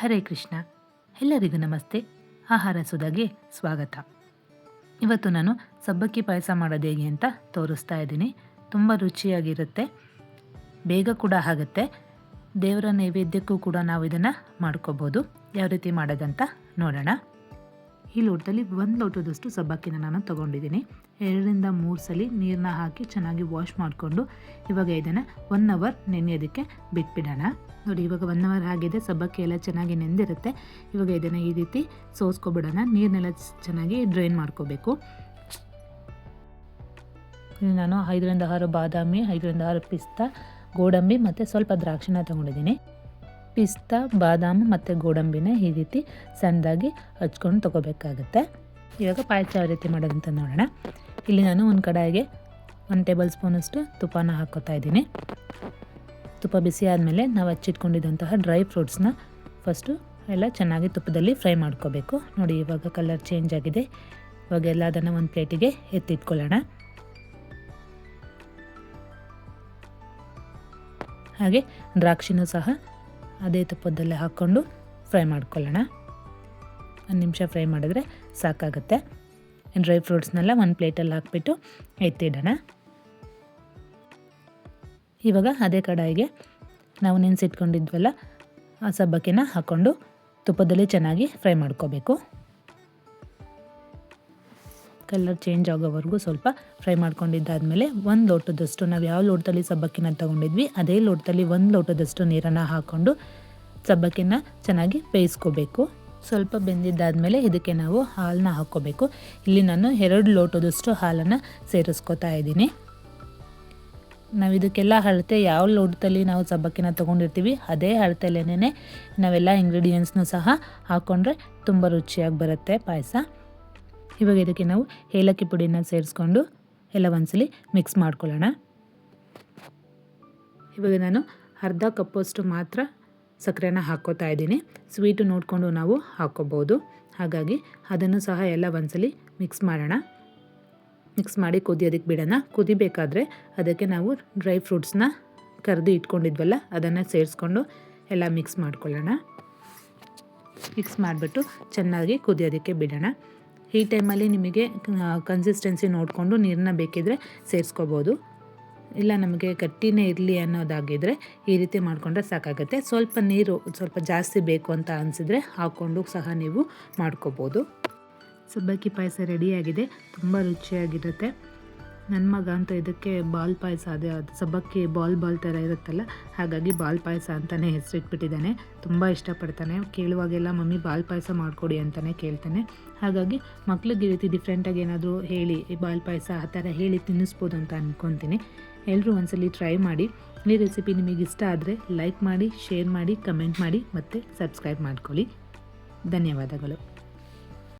ಹರೇ ಕೃಷ್ಣ. ಎಲ್ಲರಿಗೂ ನಮಸ್ತೆ. ಆಹಾರ ಸುಧಾಗೆ ಸ್ವಾಗತ. ಇವತ್ತು ನಾನು ಸಬ್ಬಕ್ಕಿ ಪಾಯಸ ಮಾಡೋದು ಹೇಗೆ ಅಂತ ತೋರಿಸ್ತಾ ಇದ್ದೀನಿ. ತುಂಬ ರುಚಿಯಾಗಿರುತ್ತೆ, ಬೇಗ ಕೂಡ ಆಗುತ್ತೆ. ದೇವರ ನೈವೇದ್ಯಕ್ಕೂ ಕೂಡ ನಾವು ಇದನ್ನು ಮಾಡ್ಕೋಬೋದು. ಯಾವ ರೀತಿ ಮಾಡೋದಂತ ನೋಡೋಣ. ಈ ಲೋಟದಲ್ಲಿ 1 ಲೋಟದಷ್ಟು ಸಬ್ಬಕ್ಕಿನ ನಾನು ತೊಗೊಂಡಿದ್ದೀನಿ. 2ರಿಂದ 3 ಸಲ ನೀರನ್ನ ಹಾಕಿ ಚೆನ್ನಾಗಿ ವಾಶ್ ಮಾಡಿಕೊಂಡು ಇವಾಗ ಇದನ್ನು 1 ಅವರ್ ನೆನೆಯೋದಕ್ಕೆ ಬಿಟ್ಬಿಡೋಣ. ನೋಡಿ, ಇವಾಗ 1 ಅವರ್ ಆಗಿದೆ. ಸಬ್ಬಕ್ಕಿ ಎಲ್ಲ ಚೆನ್ನಾಗಿ ನೆಂದಿರುತ್ತೆ. ಇವಾಗ ಇದನ್ನು ಈ ರೀತಿ ಸೋಸ್ಕೊಬಿಡೋಣ. ನೀರನ್ನೆಲ್ಲ ಚೆನ್ನಾಗಿ ಡ್ರೈನ್ ಮಾಡ್ಕೋಬೇಕು. ನಾನು 5ರಿಂದ 6 ಬಾದಾಮಿ, 5ರಿಂದ 6 ಪಿಸ್ತಾ, ಗೋಡಂಬಿ ಮತ್ತು ಸ್ವಲ್ಪ ದ್ರಾಕ್ಷಿನ ತೊಗೊಂಡಿದ್ದೀನಿ. ಪಿಸ್ತಾ, ಬಾದಾಮಿ ಮತ್ತು ಗೋಡಂಬಿನ ಈ ರೀತಿ ಸಣ್ಣದಾಗಿ ಹಚ್ಕೊಂಡು ತೊಗೋಬೇಕಾಗುತ್ತೆ. ಇವಾಗ ಪಾಯಸ ಯಾವ ರೀತಿ ಮಾಡೋದಂತ ನೋಡೋಣ. ಇಲ್ಲಿ ನಾನು ಒಂದು ಕಡಾಯಿಗೆ 1 ಟೇಬಲ್ ಸ್ಪೂನಷ್ಟು ತುಪ್ಪನ ಹಾಕ್ಕೋತಾ ಇದ್ದೀನಿ. ತುಪ್ಪ ಬಿಸಿ ಆದಮೇಲೆ ನಾವು ಹಚ್ಚಿಟ್ಕೊಂಡಿದ್ದಂತಹ ಡ್ರೈ ಫ್ರೂಟ್ಸ್ನ ಫಸ್ಟು ಎಲ್ಲ ಚೆನ್ನಾಗಿ ತುಪ್ಪದಲ್ಲಿ ಫ್ರೈ ಮಾಡ್ಕೋಬೇಕು. ನೋಡಿ, ಇವಾಗ ಕಲರ್ ಚೇಂಜ್ ಆಗಿದೆ. ಇವಾಗ ಎಲ್ಲ ಅದನ್ನು ಒಂದು ಪ್ಲೇಟಿಗೆ ಎತ್ತಿಟ್ಕೊಳ್ಳೋಣ. ಹಾಗೆ ದ್ರಾಕ್ಷಿನೂ ಸಹ ಅದೇ ತುಪ್ಪದಲ್ಲೇ ಹಾಕ್ಕೊಂಡು ಫ್ರೈ ಮಾಡ್ಕೊಳ್ಳೋಣ. 1 ನಿಮಿಷ ಫ್ರೈ ಮಾಡಿದ್ರೆ ಸಾಕಾಗುತ್ತೆ. ಡ್ರೈ ಫ್ರೂಟ್ಸ್ನೆಲ್ಲ ಒಂದು ಪ್ಲೇಟಲ್ಲಿ ಹಾಕ್ಬಿಟ್ಟು ಎತ್ತಿಡೋಣ. ಇವಾಗ ಅದೇ ಕಡಾಯಿಗೆ ನಾವು ನೆನೆಸಿಟ್ಕೊಂಡಿದ್ವಲ್ಲ ಆ ಸಬ್ಬಕ್ಕಿನ ಹಾಕ್ಕೊಂಡು ತುಪ್ಪದಲ್ಲಿ ಚೆನ್ನಾಗಿ ಫ್ರೈ ಮಾಡ್ಕೋಬೇಕು. ಕಲರ್ ಚೇಂಜ್ ಆಗೋವರೆಗೂ ಸ್ವಲ್ಪ ಫ್ರೈ ಮಾಡ್ಕೊಂಡಿದ್ದಾದಮೇಲೆ 1 ಲೋಟದಷ್ಟು, ನಾವು ಯಾವ ಲೋಟದಲ್ಲಿ ಸಬ್ಬಕ್ಕಿನ ತೊಗೊಂಡಿದ್ವಿ ಅದೇ ಲೋಟದಲ್ಲಿ 1 ಲೋಟದಷ್ಟು ನೀರನ್ನು ಹಾಕ್ಕೊಂಡು ಸಬ್ಬಕ್ಕಿನ ಚೆನ್ನಾಗಿ ಬೇಯಿಸ್ಕೋಬೇಕು. ಸ್ವಲ್ಪ ಬೆಂದಿದ್ದಾದಮೇಲೆ ಇದಕ್ಕೆ ನಾವು ಹಾಲನ್ನ ಹಾಕ್ಕೋಬೇಕು. ಇಲ್ಲಿ ನಾನು 2 ಲೋಟದಷ್ಟು ಹಾಲನ್ನು ಸೇರಿಸ್ಕೋತಾ ಇದ್ದೀನಿ. ನಾವು ಇದಕ್ಕೆಲ್ಲ ಅಳತೆ ಯಾವ ಲೋಟದಲ್ಲಿ ನಾವು ಸಬ್ಬಕ್ಕಿನ ತೊಗೊಂಡಿರ್ತೀವಿ ಅದೇ ಅಳತೆಯಲ್ಲೇ ನಾವೆಲ್ಲ ಇಂಗ್ರೀಡಿಯೆಂಟ್ಸ್ನೂ ಸಹ ಹಾಕ್ಕೊಂಡ್ರೆ ತುಂಬ ರುಚಿಯಾಗಿ ಬರುತ್ತೆ ಪಾಯಸ. ಇವಾಗ ಇದಕ್ಕೆ ನಾವು ಏಲಕ್ಕಿ ಪುಡಿನ ಸೇರಿಸ್ಕೊಂಡು ಎಲ್ಲ ಒಂದ್ಸಲಿ ಮಿಕ್ಸ್ ಮಾಡ್ಕೊಳ್ಳೋಣ. ಇವಾಗ ನಾನು ಅರ್ಧ ಕಪ್ಪಷ್ಟು ಮಾತ್ರ ಸಕ್ಕರೆನ ಹಾಕ್ಕೋತಾ ಇದ್ದೀನಿ. ಸ್ವೀಟು ನೋಡಿಕೊಂಡು ನಾವು ಹಾಕ್ಕೋಬೋದು. ಹಾಗಾಗಿ ಅದನ್ನು ಸಹ ಎಲ್ಲ ಒಂದ್ಸಲಿ ಮಿಕ್ಸ್ ಮಾಡೋಣ. ಮಿಕ್ಸ್ ಮಾಡಿ ಕುದಿಯೋದಕ್ಕೆ ಬಿಡೋಣ. ಕುದಿಬೇಕಾದ್ರೆ ಅದಕ್ಕೆ ನಾವು ಡ್ರೈ ಫ್ರೂಟ್ಸ್ನ ಕರೆದು ಇಟ್ಕೊಂಡಿದ್ವಲ್ಲ ಅದನ್ನು ಸೇರಿಸ್ಕೊಂಡು ಎಲ್ಲ ಮಿಕ್ಸ್ ಮಾಡ್ಕೊಳ್ಳೋಣ. ಮಿಕ್ಸ್ ಮಾಡಿಬಿಟ್ಟು ಚೆನ್ನಾಗಿ ಕುದಿಯೋದಕ್ಕೆ ಬಿಡೋಣ. ಈ ಟೈಮಲ್ಲಿ ನಿಮಗೆ ಕನ್ಸಿಸ್ಟೆನ್ಸಿ ನೋಡಿಕೊಂಡು ನೀರನ್ನ ಬೇಕಿದ್ರೆ ಸೇರಿಸ್ಕೋಬೋದು. ಇಲ್ಲ ನಮಗೆ ಗಟ್ಟಿನೇ ಇರಲಿ ಅನ್ನೋದಾಗಿದ್ದರೆ ಈ ರೀತಿ ಮಾಡಿಕೊಂಡ್ರೆ ಸಾಕಾಗುತ್ತೆ. ಸ್ವಲ್ಪ ನೀರು ಸ್ವಲ್ಪ ಜಾಸ್ತಿ ಬೇಕು ಅಂತ ಅನಿಸಿದರೆ ಹಾಕ್ಕೊಂಡು ಸಹ ನೀವು ಮಾಡ್ಕೋಬೋದು. ಸಬ್ಬಕ್ಕಿ ಪಾಯಸ ರೆಡಿಯಾಗಿದೆ. ತುಂಬ ರುಚಿಯಾಗಿರುತ್ತೆ. ನನ್ನ ಮಗ ಅಂತೂ ಇದಕ್ಕೆ ಬಾಲ್ ಪಾಯಸ, ಅದು ಸಬ್ಬಕ್ಕಿ ಬಾಲ್ ಥರ ಇರುತ್ತಲ್ಲ, ಹಾಗಾಗಿ ಬಾಲ್ ಪಾಯಸ ಅಂತಲೇ ಹೆಸರಿಟ್ಬಿಟ್ಟಿದ್ದಾನೆ. ತುಂಬ ಇಷ್ಟಪಡ್ತಾನೆ. ಕೇಳುವಾಗೆಲ್ಲ ಮಮ್ಮಿ ಬಾಲ್ ಪಾಯಸ ಮಾಡಿಕೊಡಿ ಅಂತಲೇ ಕೇಳ್ತಾನೆ. ಹಾಗಾಗಿ ಮಕ್ಳಿಗೆ ಈ ರೀತಿ ಡಿಫ್ರೆಂಟಾಗಿ ಏನಾದರೂ ಹೇಳಿ ಈ ಬಾಲ್ ಪಾಯಸ ಆ ಥರ ಹೇಳಿ ತಿನ್ನಿಸ್ಬೋದು ಅಂತ ಅಂದ್ಕೊತೀನಿ. ಎಲ್ಲರೂ ಒಂದ್ಸಲಿ ಟ್ರೈ ಮಾಡಿ. ಈ ರೆಸಿಪಿ ನಿಮಗೆ ಇಷ್ಟ ಆದರೆ ಲೈಕ್ ಮಾಡಿ, ಶೇರ್ ಮಾಡಿ, ಕಮೆಂಟ್ ಮಾಡಿ ಮತ್ತು ಸಬ್ಸ್ಕ್ರೈಬ್ ಮಾಡ್ಕೊಳ್ಳಿ. ಧನ್ಯವಾದಗಳು.